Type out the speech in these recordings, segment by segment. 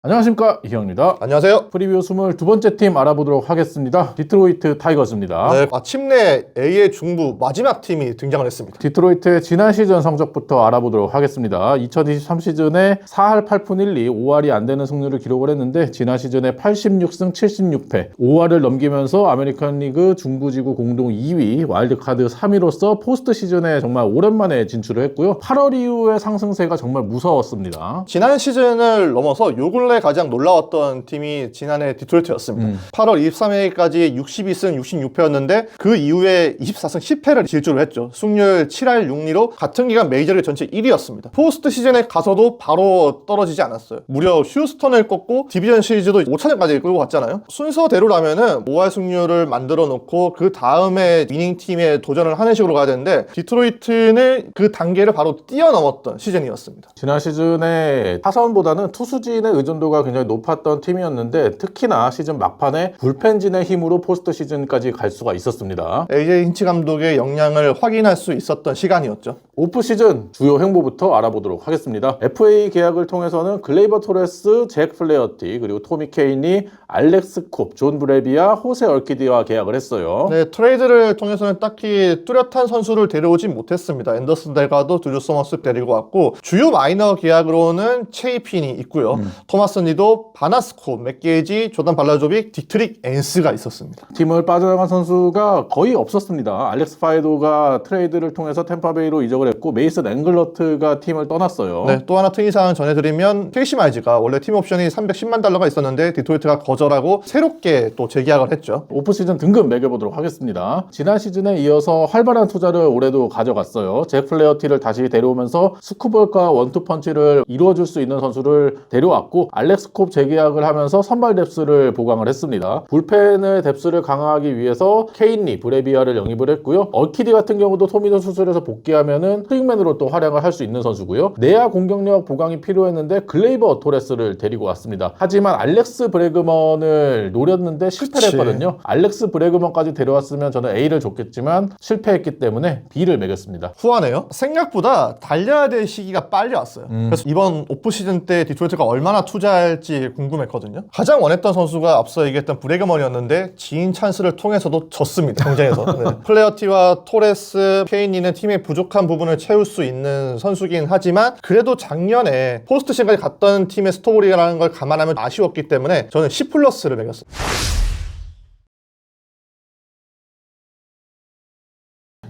안녕하십니까, 이형입니다. 안녕하세요. 프리뷰 22번째 팀 알아보도록 하겠습니다. 디트로이트 타이거즈입니다. 네, 마침내 A의 중부 마지막 팀이 등장을 했습니다. 디트로이트의 지난 시즌 성적부터 알아보도록 하겠습니다. 2023 시즌에 4할 8푼 1리 5할이 안 되는 승률을 기록을 했는데 지난 시즌에 86승 76패 5할을 넘기면서 아메리칸 리그 중부지구 공동 2위 와일드카드 3위로서 포스트 시즌에 정말 오랜만에 진출을 했고요. 8월 이후의 상승세가 정말 무서웠습니다. 지난 시즌을 넘어서 요 근래 가장 놀라웠던 팀이 지난해 디트로이트였습니다. 8월 23일까지 62승 66패였는데 그 이후에 24승 10패를 질주를 했죠. 승률 7할 6리로 같은 기간 메이저리그 전체 1위였습니다. 포스트 시즌에 가서도 바로 떨어지지 않았어요. 무려 휴스턴을 꺾고 디비전 시리즈도 5차전까지 끌고 갔잖아요. 순서대로라면은 5할 승률을 만들어 놓고 그 다음에 위닝 팀에 도전을 하는 식으로 가야 되는데 디트로이트는 그 단계를 바로 뛰어넘었던 시즌이었습니다. 지난 시즌에 타선보다는 투수진의 의존도가 굉장히 높았던 팀이었는데 특히나 시즌 막판에 불펜진의 힘으로 포스트 시즌까지 갈 수가 있었습니다. AJ 힌치 감독의 역량을 확인할 수 있었던 시간이었죠. 오프 시즌 주요 행보부터 알아보도록 하겠습니다. FA 계약을 통해서는 글레이버 토레스, 잭 플레어티, 그리고 토미 케인이 알렉스 콥, 존 브레비아, 호세 얼키디와 계약을 했어요. 네, 트레이드를 통해서는 딱히 뚜렷한 선수를 데려오진 못했습니다. 앤더슨 델가도 드루 소머스 데리고 왔고 주요 마이너 계약으로는 체이핀이 있고요. 토마스 니도, 바나스코, 맥게이지, 조단 발라조빅, 디트릭 앤스가 있었습니다. 팀을 빠져나간 선수가 거의 없었습니다. 알렉스 파이도가 트레이드를 통해서 템파베이로 이적을 했고 메이슨 앵글러트가 팀을 떠났어요. 네, 또 하나 특이사항 전해드리면 케이시 마이즈가 원래 팀 옵션이 310만 달러가 있었는데 디트로이트가 거절하고 새롭게 또 재계약을 했죠. 오프시즌 등급 매겨보도록 하겠습니다. 지난 시즌에 이어서 활발한 투자를 올해도 가져갔어요. 잭 플레어티를 다시 데려오면서 스쿠볼과 원투펀치를 이루어줄 수 있는 선수를 데려왔고 알렉스 콥 재계약을 하면서 선발 뎁스를 보강을 했습니다. 불펜의 뎁스를 강화하기 위해서 케인리, 브레비아를 영입을 했고요. 얼키디 같은 경우도 토미존 수술에서 복귀하면은 스윙맨으로 또 활약을 할 수 있는 선수고요. 내야 공격력 보강이 필요했는데 글레이버 토레스를 데리고 왔습니다. 하지만 알렉스 브레그먼을 노렸는데 실패를 했거든요. 알렉스 브레그먼까지 데려왔으면 저는 A를 줬겠지만 실패했기 때문에 B를 매겼습니다. 후하네요. 생각보다 달려야 될 시기가 빨리 왔어요. 그래서 이번 오프시즌 때 디트로이트가 얼마나 투자할지 궁금했거든요. 가장 원했던 선수가 앞서 얘기했던 브레그먼이었는데 지인 찬스를 통해서도 졌습니다. 경쟁에서. 네. 플레어티와 토레스, 케인리는 팀의 부족한 부분을 채울 수 있는 선수긴 하지만 그래도 작년에 포스트 시즌까지 갔던 팀의 스토리라는 걸 감안하면 아쉬웠기 때문에 저는 C+를 매겼습니다.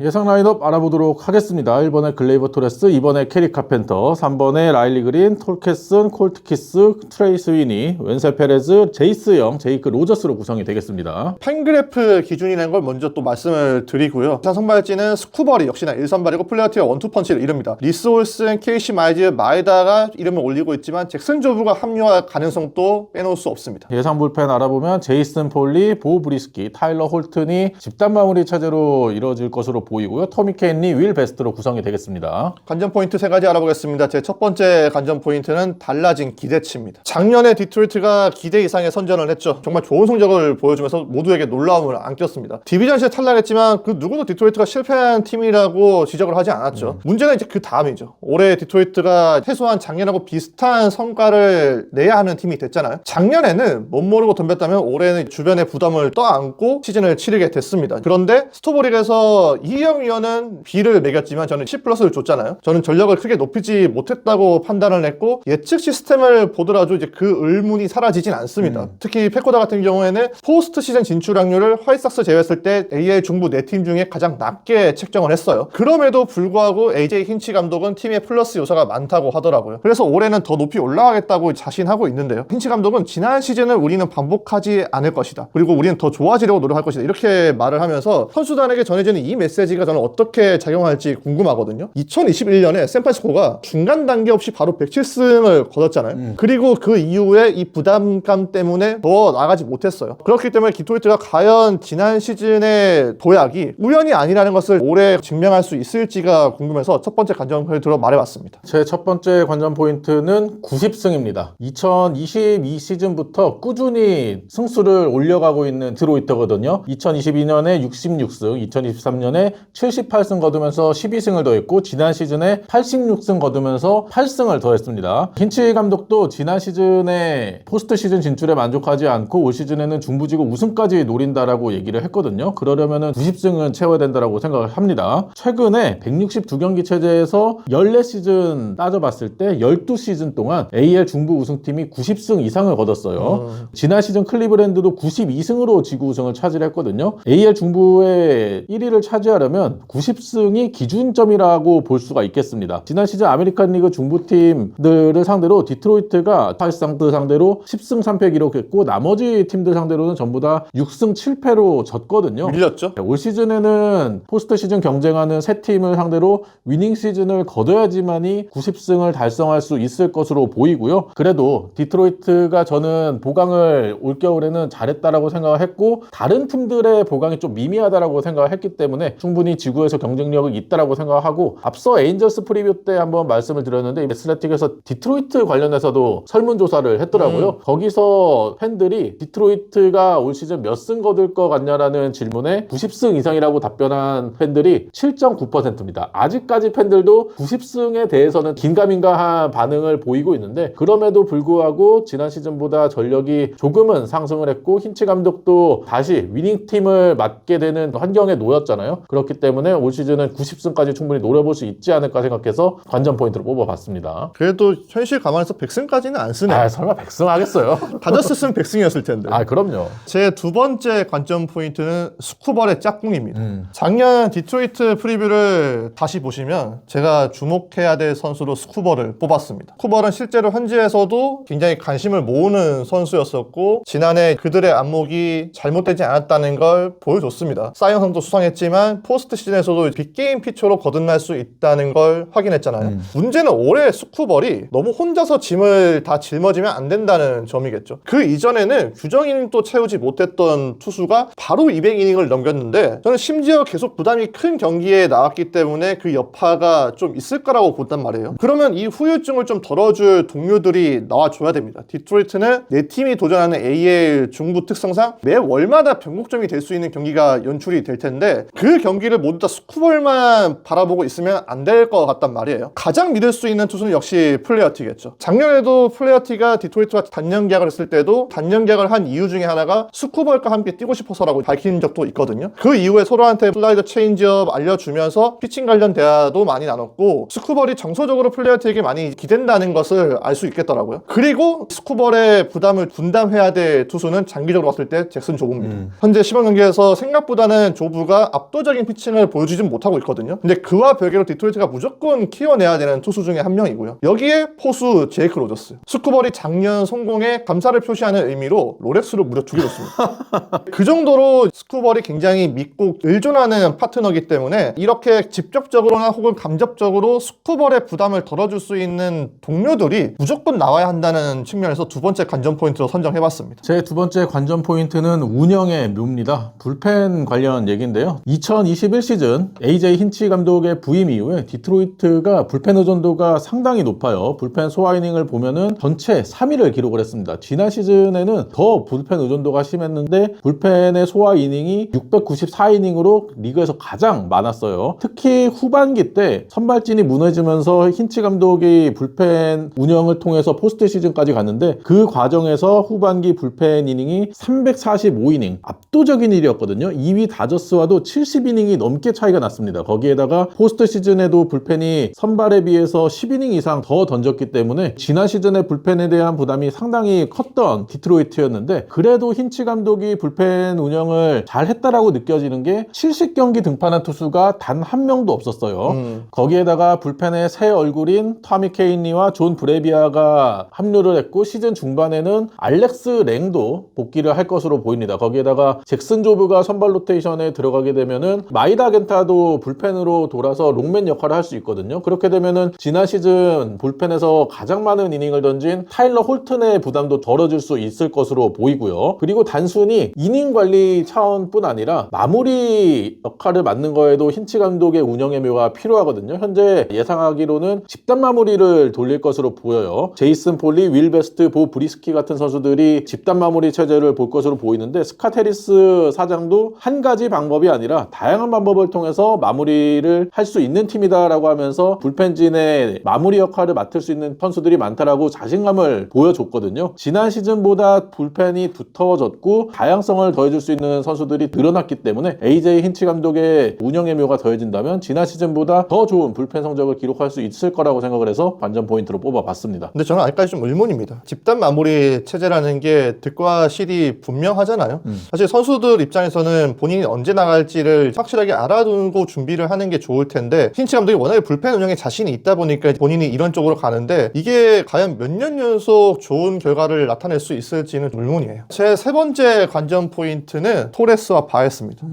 예상 라인업 알아보도록 하겠습니다. 1번에 글레이버 토레스, 2번에 캐리 카펜터, 3번에 라일리 그린, 톨캐슨, 콜트키스, 트레이스 위니, 웬셀 페레즈, 제이스 영, 제이크 로저스로 구성이 되겠습니다. 팬그래프 기준이라는 걸 먼저 또 말씀을 드리고요. 선발진은 스쿠버리 역시나 1선발이고 플레어티와 원투펀치를 이룹니다. 리스 올슨, 케이시 마이즈, 마에다가 이름을 올리고 있지만 잭슨 조브가 합류할 가능성도 빼놓을 수 없습니다. 예상 불펜 알아보면 제이슨 폴리, 보 브리스키, 타일러 홀튼이 집단 마무리 체제로 이루어질 것으로 보이고요. 토미 케인리, 윌 베스트로 구성이 되겠습니다. 관전 포인트 3가지 알아보겠습니다. 제 첫 번째 관전 포인트는 달라진 기대치입니다. 작년에 디트로이트가 기대 이상의 선전을 했죠. 정말 좋은 성적을 보여주면서 모두에게 놀라움을 안겼습니다. 디비전시에 탈락했지만 그 누구도 디트로이트가 실패한 팀이라고 지적을 하지 않았죠. 문제는 이제 그 다음이죠. 올해 디트로이트가 최소한 작년하고 비슷한 성과를 내야 하는 팀이 됐잖아요. 작년에는 못 모르고 덤볐다면 올해는 주변의 부담을 떠안고 시즌을 치르게 됐습니다. 그런데 스토브릭에서 이형 위원은 B를 매겼지만 저는 C+를 줬잖아요. 저는 전력을 크게 높이지 못했다고 판단을 했고 예측 시스템을 보더라도 이제 그 의문이 사라지진 않습니다. 특히 페코다 같은 경우에는 포스트 시즌 진출 확률을 화이트삭스 제외했을 때 AL 중부 4팀 중에 가장 낮게 책정을 했어요. 그럼에도 불구하고 AJ 힌치 감독은 팀의 플러스 요소가 많다고 하더라고요. 그래서 올해는 더 높이 올라가겠다고 자신하고 있는데요. 힌치 감독은 지난 시즌을 우리는 반복하지 않을 것이다. 그리고 우리는 더 좋아지려고 노력할 것이다. 이렇게 말을 하면서 선수단에게 전해지는 이 메시지가 저는 어떻게 작용할지 궁금하거든요. 2021년에 샌프란시스코가 중간 단계 없이 바로 107승을 거뒀잖아요. 그리고 그 이후에 이 부담감 때문에 더 나가지 못했어요. 그렇기 때문에 디트로이트가 과연 지난 시즌의 도약이 우연이 아니라는 것을 올해 증명할 수 있을지가 궁금해서 첫 번째 관전 포인트로 말해봤습니다. 제 첫 번째 관전 포인트는 90승입니다. 2022 시즌부터 꾸준히 승수를 올려가고 있는 디트로이트거든요. 2022년에 66승, 2023년에 시즌에 78승 거두면서 12승을 더했고 지난 시즌에 86승 거두면서 8승을 더했습니다. 힌치 감독도 지난 시즌에 포스트 시즌 진출에 만족하지 않고 올 시즌에는 중부지구 우승까지 노린다라고 얘기를 했거든요. 그러려면 90승은 채워야 된다라고 생각을 합니다. 최근에 162경기 체제에서 14시즌 따져봤을 때 12시즌 동안 AL 중부 우승팀이 90승 이상을 거뒀어요. 지난 시즌 클리브랜드도 92승으로 지구 우승을 차지했거든요. AL 중부의 1위를 차지하려면 90승이 기준점이라고 볼 수가 있겠습니다. 지난 시즌 아메리칸 리그 중부팀들을 상대로 디트로이트가 사실상 그 상대로 10승 3패 기록했고 나머지 팀들 상대로는 전부 다 6승 7패로 졌거든요. 밀렸죠. 올 시즌에는 포스트 시즌 경쟁하는 세 팀을 상대로 위닝 시즌을 거둬야지만이 90승을 달성할 수 있을 것으로 보이고요. 그래도 디트로이트가 저는 보강을 올겨울에는 잘했다라고 생각을 했고 다른 팀들의 보강이 좀 미미하다라고 생각을 했기 때문에 충분히 지구에서 경쟁력이 있다라고 생각하고 앞서 에인절스 프리뷰 때 한번 말씀을 드렸는데 애슬레틱에서 디트로이트 관련해서도 설문조사를 했더라고요. 거기서 팬들이 디트로이트가 올 시즌 몇 승 거둘 것 같냐라는 질문에 90승 이상이라고 답변한 팬들이 7.9%입니다. 아직까지 팬들도 90승에 대해서는 긴가민가한 반응을 보이고 있는데 그럼에도 불구하고 지난 시즌보다 전력이 조금은 상승을 했고 힌치 감독도 다시 위닝팀을 맡게 되는 환경에 놓였잖아요. 그렇기 때문에 올 시즌은 90승까지 충분히 노려볼 수 있지 않을까 생각해서 관전 포인트로 뽑아봤습니다. 그래도 현실 감안해서 100승까지는 안 쓰네. 아 설마 100승 하겠어요? 다저스는 100승이었을 텐데. 아 그럼요. 제 두 번째 관점 포인트는 스쿠벌의 짝꿍입니다. 작년 디트로이트 프리뷰를 다시 보시면 제가 주목해야 될 선수로 스쿠벌을 뽑았습니다. 스쿠벌은 실제로 현지에서도 굉장히 관심을 모으는 선수였었고 지난해 그들의 안목이 잘못되지 않았다는 걸 보여줬습니다. 사이언상도 수상했지만 포스트 시즌에서도 빅게임 피처로 거듭날 수 있다는 걸 확인했잖아요. 문제는 올해 스쿠벌이 너무 혼자서 짐을 다 짊어지면 안 된다는 점이겠죠. 그 이전에는 규정 이닝도 채우지 못했던 투수가 바로 200이닝을 넘겼는데 저는 심지어 계속 부담이 큰 경기에 나왔기 때문에 그 여파가 좀 있을 거라고 본단 말이에요. 그러면 이 후유증을 좀 덜어줄 동료들이 나와줘야 됩니다. 디트로이트는 내 팀이 도전하는 AL 중부 특성상 매 월마다 변곡점이 될 수 있는 경기가 연출이 될 텐데 그 경기를 모두 다 스쿠벌만 바라보고 있으면 안 될 것 같단 말이에요. 가장 믿을 수 있는 투수는 역시 플레어티겠죠. 작년에도 플레어티가 디트로이트와 단년 계약을 했을 때도 단년 계약을 한 이유 중에 하나가 스쿠벌과 함께 뛰고 싶어서라고 밝힌 적도 있거든요. 그 이후에 서로한테 슬라이더 체인지업 알려주면서 피칭 관련 대화도 많이 나눴고 스쿠벌이 정서적으로 플레어티에게 많이 기댄다는 것을 알 수 있겠더라고요. 그리고 스쿠벌의 부담을 분담해야 될 투수는 장기적으로 봤을 때 잭슨 조브입니다. 현재 시범 경기에서 생각보다는 조브가 압도적인 피칭을 보여주진 못하고 있거든요. 근데 그와 별개로 디트로이트가 무조건 키워내야 되는 투수 중에 한 명이고요. 여기에 포수 제이크 로저스. 스쿠벌이 작년 성공에 감사를 표시하는 의미로 롤렉스로 무려 2개 줬습니다. 그 정도로 스쿠벌이 굉장히 믿고 의존하는 파트너이기 때문에 이렇게 직접적으로나 혹은 간접적으로 스쿠벌의 부담을 덜어줄 수 있는 동료들이 무조건 나와야 한다는 측면에서 두 번째 관전 포인트로 선정해봤습니다. 제 두 번째 관전 포인트는 운영의 묘입니다. 불펜 관련 얘기인데요. 2021 시즌 AJ 힌치 감독의 부임 이후에 디트로이트가 불펜 의존도가 상당히 높아요. 불펜 소화 이닝을 보면은 전체 3위를 기록을 했습니다. 지난 시즌에는 더 불펜 의존도가 심했는데 불펜의 소화 이닝이 694이닝으로 리그에서 가장 많았어요. 특히 후반기 때 선발진이 무너지면서 힌치 감독이 불펜 운영을 통해서 포스트 시즌까지 갔는데 그 과정에서 후반기 불펜 이닝이 345이닝 압도적인 일이었거든요. 2위 다저스와도 70이닝이 넘게 차이가 났습니다. 거기에다가 포스트 시즌에도 불펜이 선발에 비해서 10이닝 이상 더 던졌기 때문에 지난 시즌에 불펜에 대한 부담이 상당히 컸던 디트로이트였는데 그래도 힌치 감독이 불펜 운영을 잘 했다라고 느껴지는 게 70경기 등판한 투수가 단 한 명도 없었어요. 거기에다가 불펜의 새 얼굴인 타미 케인리와 존 브레비아가 합류를 했고 시즌 중반에는 알렉스 랭도 복귀를 할 것으로 보입니다. 거기에다가 잭슨 조브가 선발 로테이션에 들어가게 되면은 마이다 겐타도 불펜으로 돌아서 롱맨 역할을 할 수 있거든요. 그렇게 되면은 지난 시즌 불펜에서 가장 많은 이닝을 던진 타일러 홀튼의 부담도 덜어질 수 있을 것으로 보이고요. 그리고 단순히 이닝 관리 차원뿐 아니라 마무리 역할을 맡는 거에도 힌치 감독의 운영의 묘가 필요하거든요. 현재 예상하기로는 집단 마무리를 돌릴 것으로 보여요. 제이슨 폴리, 윌 베스트, 보 브리스키 같은 선수들이 집단 마무리 체제를 볼 것으로 보이는데 스캇 해리스 사장도 한 가지 방법이 아니라 다양한 다양한 방법을 통해서 마무리를 할 수 있는 팀이다라고 하면서 불펜진의 마무리 역할을 맡을 수 있는 선수들이 많다라고 자신감을 보여줬거든요. 지난 시즌보다 불펜이 두터워졌고 다양성을 더해줄 수 있는 선수들이 늘어났기 때문에 AJ 힌치 감독의 운영의 묘가 더해진다면 지난 시즌보다 더 좋은 불펜 성적을 기록할 수 있을 거라고 생각을 해서 관전 포인트로 뽑아봤습니다. 근데 저는 아직까지 좀 의문입니다. 집단 마무리 체제라는 게 득과 실이 분명하잖아요. 사실 선수들 입장에서는 본인이 언제 나갈지를 확실하게 알아두고 준비를 하는 게 좋을 텐데 힌치 감독이 워낙에 불펜 운영에 자신이 있다 보니까 본인이 이런 쪽으로 가는데 이게 과연 몇 년 연속 좋은 결과를 나타낼 수 있을지는 의문이에요. 제 세 번째 관전 포인트는 토레스와 바에스입니다.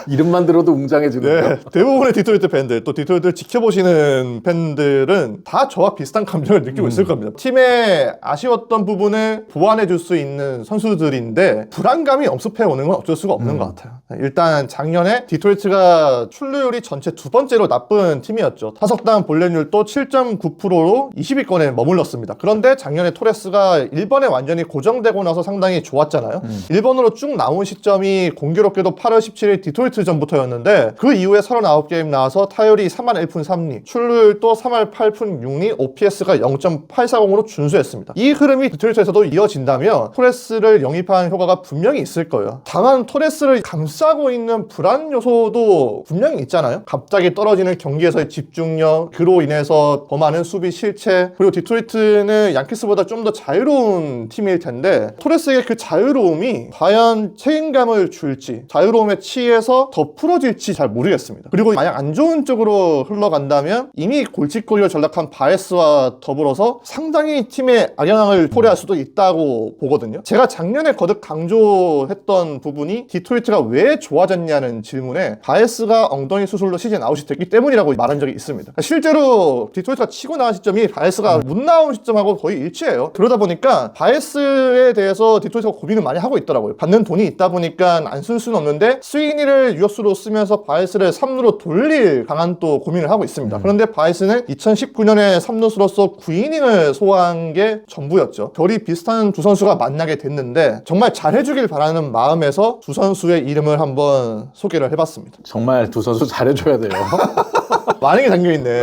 이름만 들어도 웅장해지네요. 네, 대부분의 디트로이트 팬들, 또 디트로이트를 지켜보시는 팬들은 다 저와 비슷한 감정을 느끼고 있을 겁니다. 팀의 아쉬웠던 부분을 보완해 줄 수 있는 선수들인데 불안감이 엄습해 오는 건 어쩔 수가 없는 것 같아요. 일단 작년에 디트로이트가 출루율이 전체 두 번째로 나쁜 팀이었죠. 타석당 볼넷율도 7.9%로 20위권에 머물렀습니다. 그런데 작년에 토레스가 1번에 완전히 고정되고 나서 상당히 좋았잖아요. 1번으로 쭉 나온 시점이 공교롭게도 8월 17일 디트로이트 전부터였는데 그 이후에 39게임 나와서 타율이 3할 1푼 3리, 출루율도 3할 8푼 6리, OPS가 0.840으로 준수했습니다. 이 흐름이 디트로이트에서도 이어진다면 토레스를 영입한 효과가 분명히 있을 거예요. 다만 토레스를 감싸고 있는 불안 요소도 분명히 있잖아요. 갑자기 떨어지는 경기에서의 집중력, 그로 인해서 더 많은 수비 실책, 그리고 디트로이트는 양키스보다 좀 더 자유로운 팀일 텐데 토레스의 그 자유로움이 과연 책임감을 줄지, 자유로움에 치에서 더 풀어질지 잘 모르겠습니다. 그리고 만약 안 좋은 쪽으로 흘러간다면 이미 골칫거리로 전락한 바에스와 더불어서 상당히 팀의 악영향을 초래할 수도 있다고 보거든요. 제가 작년에 거듭 강조했던 부분이 디트로이트가 왜 좋아졌냐는 질문에 바에스가 엉덩이 수술로 시즌 아웃이 됐기 때문이라고 말한 적이 있습니다. 실제로 디트로이트가 치고 나온 시점이 바에스가 못 나온 시점하고 거의 일치해요. 그러다 보니까 바에스에 대해서 디트로이트가 고민을 많이 하고 있더라고요. 받는 돈이 있다 보니까 안 쓸 수는 없는데 스위니를 유격수로 쓰면서 바에스를 3루로 돌릴 강한 또 고민을 하고 있습니다. 그런데 바에스는 2019년에 3루수로서 9이닝을 소화한 게 전부였죠. 결이 비슷한 두 선수가 만나게 됐는데 정말 잘해주길 바라는 마음에서 두 선수의 이름을 한번 소개를 해봤습니다. 정말 두 선수 잘해줘야 돼요. 만행이 담겨있네.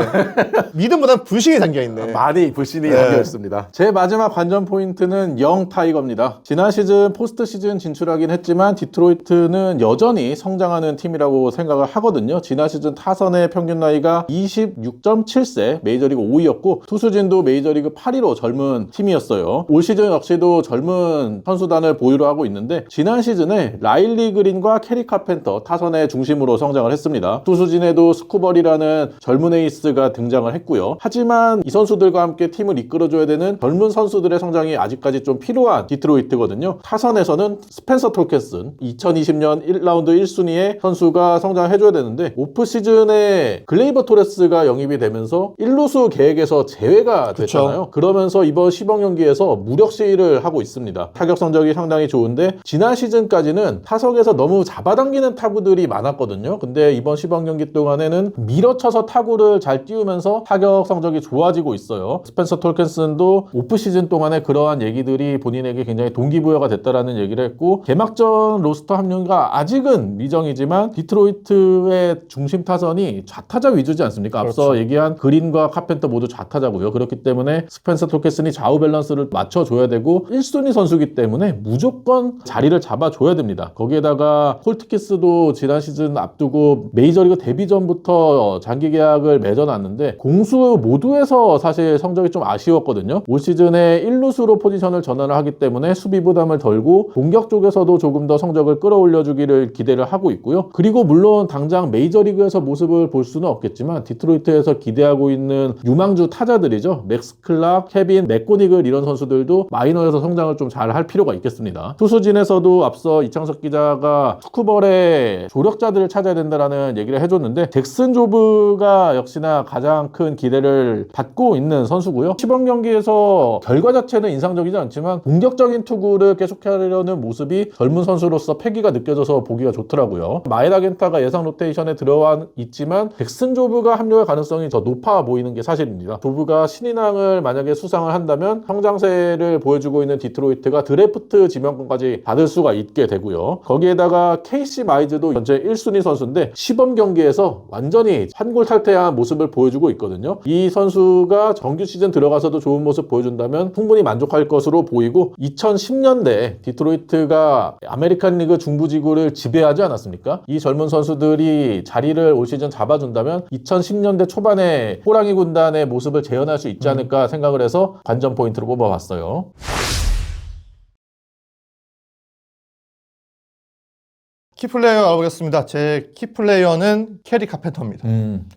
믿음보다는 불신이 담겨있네. 많이 불신이 담겨있습니다. 제 마지막 관전 포인트는 영 타이거입니다. 지난 시즌 포스트 시즌 진출하긴 했지만 디트로이트는 여전히 성장하는 팀이라고 생각을 하거든요. 지난 시즌 타선의 평균 나이가 26.7세, 메이저리그 5위였고 투수진도 메이저리그 8위로 젊은 팀이었어요. 올 시즌 역시도 젊은 선수단을 보유로 하고 있는데 지난 시즌에 라일리 그린과 캐리 카펜터 타선의 중심으로 성장을 했습니다. 투수진에도 스쿠버리라는 젊은 에이스가 등장을 했고요. 하지만 이 선수들과 함께 팀을 이끌어줘야 되는 젊은 선수들의 성장이 아직까지 좀 필요한 디트로이트거든요. 타선에서는 스펜서 톨켄슨 2020년 1라운드 1순위의 선수가 성장해줘야 되는데 오프 시즌에 글레이버 토레스가 영입이 되면서 1루수 계획에서 제외가 됐잖아요. 그러면서 이번 시범 경기에서 무력 시위를 하고 있습니다. 타격 성적이 상당히 좋은데 지난 시즌까지는 타석에서 너무 잡아당기는 타구들이 많았거든요. 근데 이번 시범 경기 동안에는 밀어쳐서 타구를 잘 띄우면서 타격 성적이 좋아지고 있어요. 스펜서 톨켄슨도 오프 시즌 동안에 그러한 얘기들이 본인에게 굉장히 동기부여가 됐다라는 얘기를 했고 개막전 로스터 합류가 아직은 미정이지만 디트로이트의 중심 타선이 좌타자 위주지 않습니까? 앞서 그렇죠. 얘기한 그린과 카펜터 모두 좌타자고요. 그렇기 때문에 스펜서 톨켄슨이 좌우 밸런스를 맞춰줘야 되고 1순위 선수이기 때문에 무조건 자리를 잡아줘야 됩니다. 거기에다가 홀트키스도 지난 시즌 앞두고 메이저리그 데뷔 전부터 장기 계약을 맺어놨는데 공수 모두에서 사실 성적이 좀 아쉬웠거든요. 올 시즌에 1루수로 포지션을 전환을 하기 때문에 수비 부담을 덜고 공격 쪽에서도 조금 더 성적을 끌어올려주기를 기대를 하고 있고요. 그리고 물론 당장 메이저리그에서 모습을 볼 수는 없겠지만 디트로이트에서 기대하고 있는 유망주 타자들이죠. 맥스 클락, 케빈, 맥고니글 이런 선수들도 마이너에서 성장을 좀 잘 할 필요가 있겠습니다. 투수진에서도 앞서 이창석 기자가 스쿠벌의 조력자들을 찾아야 된다라는 얘기를 해줬는데 잭슨 조브 선수가 역시나 가장 큰 기대를 받고 있는 선수고요. 시범 경기에서 결과 자체는 인상적이지 않지만 공격적인 투구를 계속하려는 모습이 젊은 선수로서 패기가 느껴져서 보기가 좋더라고요. 마에다 겐타가 예상 로테이션에 들어와 있지만 잭슨 조브가 합류할 가능성이 더 높아 보이는 게 사실입니다. 조브가 신인왕을 만약에 수상을 한다면 성장세를 보여주고 있는 디트로이트가 드래프트 지명권까지 받을 수가 있게 되고요. 거기에다가 KC 마이즈도 현재 1순위 선수인데 시범 경기에서 완전히 환골탈태한 모습을 보여주고 있거든요. 이 선수가 정규 시즌 들어가서도 좋은 모습 보여준다면 충분히 만족할 것으로 보이고 2010년대 디트로이트가 아메리칸 리그 중부지구를 지배하지 않았습니까? 이 젊은 선수들이 자리를 올 시즌 잡아준다면 2010년대 초반에 호랑이 군단의 모습을 재현할 수 있지 않을까 생각을 해서 관전 포인트로 뽑아봤어요. 키플레이어 알아보겠습니다. 제 키플레이어는 캐리 카펜터입니다.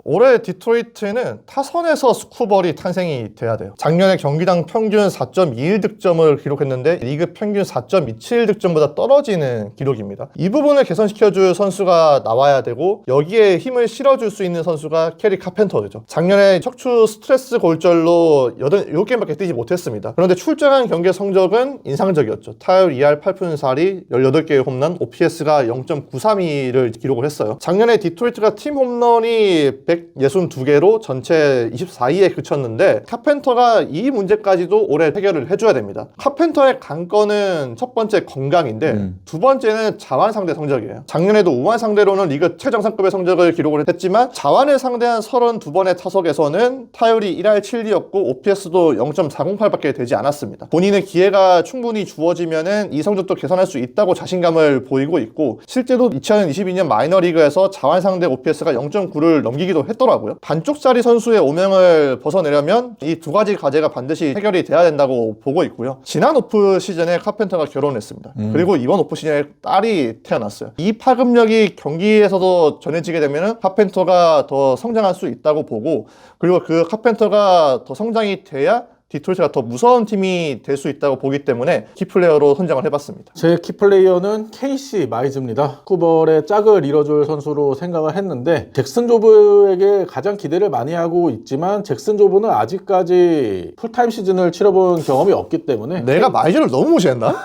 올해 디트로이트는 타선에서 스쿠벌이 탄생이 돼야 돼요. 작년에 경기당 평균 4.21득점을 기록했는데 리그 평균 4.27득점보다 떨어지는 기록입니다. 이 부분을 개선시켜줄 선수가 나와야 되고 여기에 힘을 실어줄 수 있는 선수가 캐리 카펜터죠. 작년에 척추 스트레스 골절로 7게임밖에 뛰지 못했습니다. 그런데 출전한 경기 성적은 인상적이었죠. 타율 2할 8푼 4리, 18개의 홈런, OPS가 0.932를 기록을 했어요. 작년에 디트로이트가 팀 홈런이 162개로 전체 24위에 그쳤는데 카펜터가 이 문제까지도 올해 해결을 해줘야 됩니다. 카펜터의 관건은 첫 번째 건강인데 두 번째는 자완 상대 성적이에요. 작년에도 우완 상대로는 리그 최정상급의 성적을 기록을 했지만 자완을 상대한 32번의 타석에서는 타율이 1할 7리였고 OPS도 0.408밖에 되지 않았습니다. 본인의 기회가 충분히 주어지면은 이 성적도 개선할 수 있다고 자신감을 보이고 있고 실제로 2022년 마이너리그에서 자완 상대 OPS가 0.9를 넘기기도 했더라고요. 반쪽짜리 선수의 오명을 벗어내려면 이 두 가지 과제가 반드시 해결이 돼야 된다고 보고 있고요. 지난 오프 시즌에 카펜터가 결혼했습니다. 그리고 이번 오프 시즌에 딸이 태어났어요. 이 파급력이 경기에서도 전해지게 되면 카펜터가 더 성장할 수 있다고 보고 그리고 그 카펜터가 더 성장이 돼야 디트로이트가 더 무서운 팀이 될 수 있다고 보기 때문에 키플레이어로 선정을 해봤습니다. 제 키플레이어는 KC 마이즈입니다. 쿠벌의 짝을 이뤄줄 선수로 생각을 했는데 잭슨 조브에게 가장 기대를 많이 하고 있지만 잭슨 조브는 아직까지 풀타임 시즌을 치러본 경험이 없기 때문에 내가 마이즈를 너무 무시했나?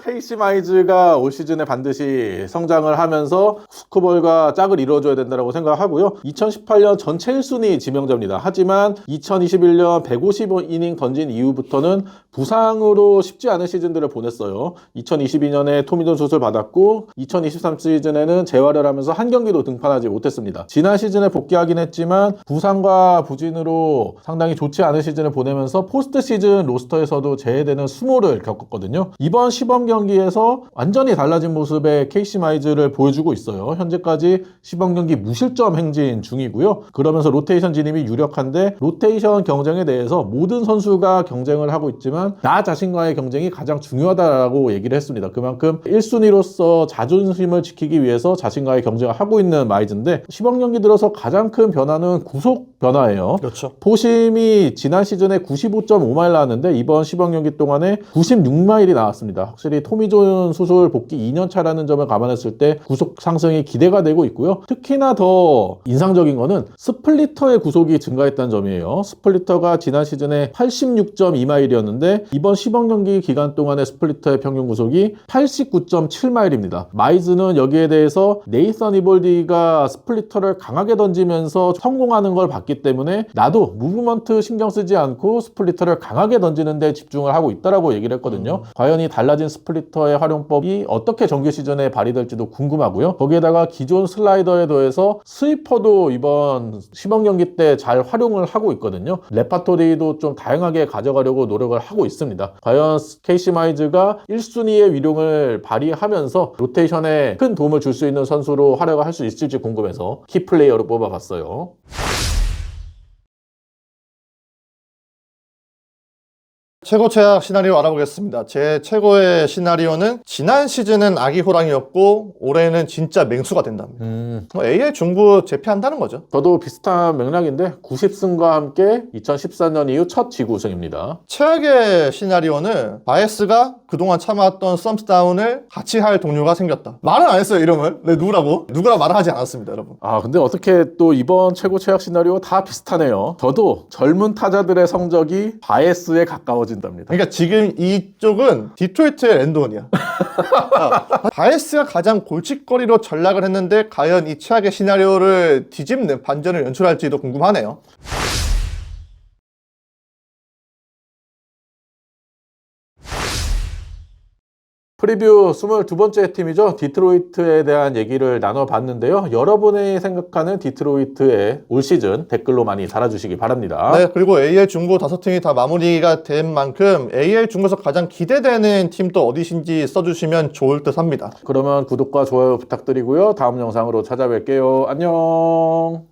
KC 마이즈가 올 시즌에 반드시 성장을 하면서 스쿠벌과 짝을 이뤄줘야 된다고 생각하고요. 2018년 전체 1순위 지명자입니다. 하지만 2021년 150이닝 던진 이후부터는 부상으로 쉽지 않은 시즌들을 보냈어요. 2022년에 토미존 수술 받았고 2023 시즌에는 재활을 하면서 한 경기도 등판하지 못했습니다. 지난 시즌에 복귀하긴 했지만 부상과 부진으로 상당히 좋지 않은 시즌을 보내면서 포스트 시즌 로스터에서도 제외되는 수모를 겪었거든요. 이번 시범 경기에서 완전히 달라진 모습의 KC 마이즈를 보여주고 있어요. 현재까지 시범 경기 무실점 행진 중이고요. 그러면서 로테이션 진입이 유력한데 로테이션 경쟁에 대해서 모든 선수가 경쟁을 하고 있지만 나 자신과의 경쟁이 가장 중요하다고 얘기를 했습니다. 그만큼 1순위로서 자존심을 지키기 위해서 자신과의 경쟁을 하고 있는 마이즈인데 시범 경기 들어서 가장 큰 변화는 구속 변화예요. 그렇죠. 포심이 지난 시즌에 95.5마일 나왔는데 이번 시범 경기 동안에 96마일이 나왔습니다. 확실히 토미존 수술 복귀 2년 차라는 점을 감안했을 때 구속 상승이 기대가 되고 있고요. 특히나 더 인상적인 거는 스플리터의 구속이 증가했다는 점이에요. 스플리터가 지난 시즌에 86.2마일이었는데 이번 시범 경기 기간 동안의 스플리터의 평균 구속이 89.7마일입니다. 마이즈는 여기에 대해서 네이선 이볼디가 스플리터를 강하게 던지면서 성공하는 걸 봤기 때문에 나도 무브먼트 신경 쓰지 않고 스플리터를 강하게 던지는 데 집중을 하고 있다라고 얘기를 했거든요. 과연 이 달라진 스플리터의 활용법이 어떻게 정규 시즌에 발휘될지도 궁금하고요. 거기에다가 기존 슬라이더에 더해서 스위퍼도 이번 시범 경기 때 잘 활용을 하고 있거든요. 레파토리도 좀 다양하게 가져가려고 노력을 하고 있습니다. 과연 KC 마이즈가 1순위의 위력을 발휘하면서 로테이션에 큰 도움을 줄 수 있는 선수로 활약을 할 수 있을지 궁금해서 키플레이어로 뽑아봤어요. 최고 최악 시나리오 알아보겠습니다. 제 최고의 시나리오는 지난 시즌은 아기 호랑이였고 올해는 진짜 맹수가 된답니다. AL 중부 재패한다는 거죠. 저도 비슷한 맥락인데 90승과 함께 2014년 이후 첫 지구 우승입니다. 최악의 시나리오는 바이애스가 그동안 참아왔던 썸스다운을 같이 할 동료가 생겼다. 말은 안 했어요, 이름을. 네, 누구라고? 누구라 말을 하지 않았습니다, 여러분. 아, 근데 어떻게 또 이번 최고 최악 시나리오 다 비슷하네요. 저도 젊은 타자들의 성적이 바이애스에 가까워진답니다. 그러니까 지금 이쪽은 디트로이트의 랜드온이야. 바이애스가 가장 골칫거리로 전락을 했는데 과연 이 최악의 시나리오를 뒤집는 반전을 연출할지도 궁금하네요. 프리뷰 22번째 팀이죠. 디트로이트에 대한 얘기를 나눠봤는데요. 여러분이 생각하는 디트로이트의 올 시즌 댓글로 많이 달아주시기 바랍니다. 네, 그리고 AL 중고 5팀이 다 마무리가 된 만큼 AL 중고에서 가장 기대되는 팀도 어디신지 써주시면 좋을 듯 합니다. 그러면 구독과 좋아요 부탁드리고요. 다음 영상으로 찾아뵐게요. 안녕.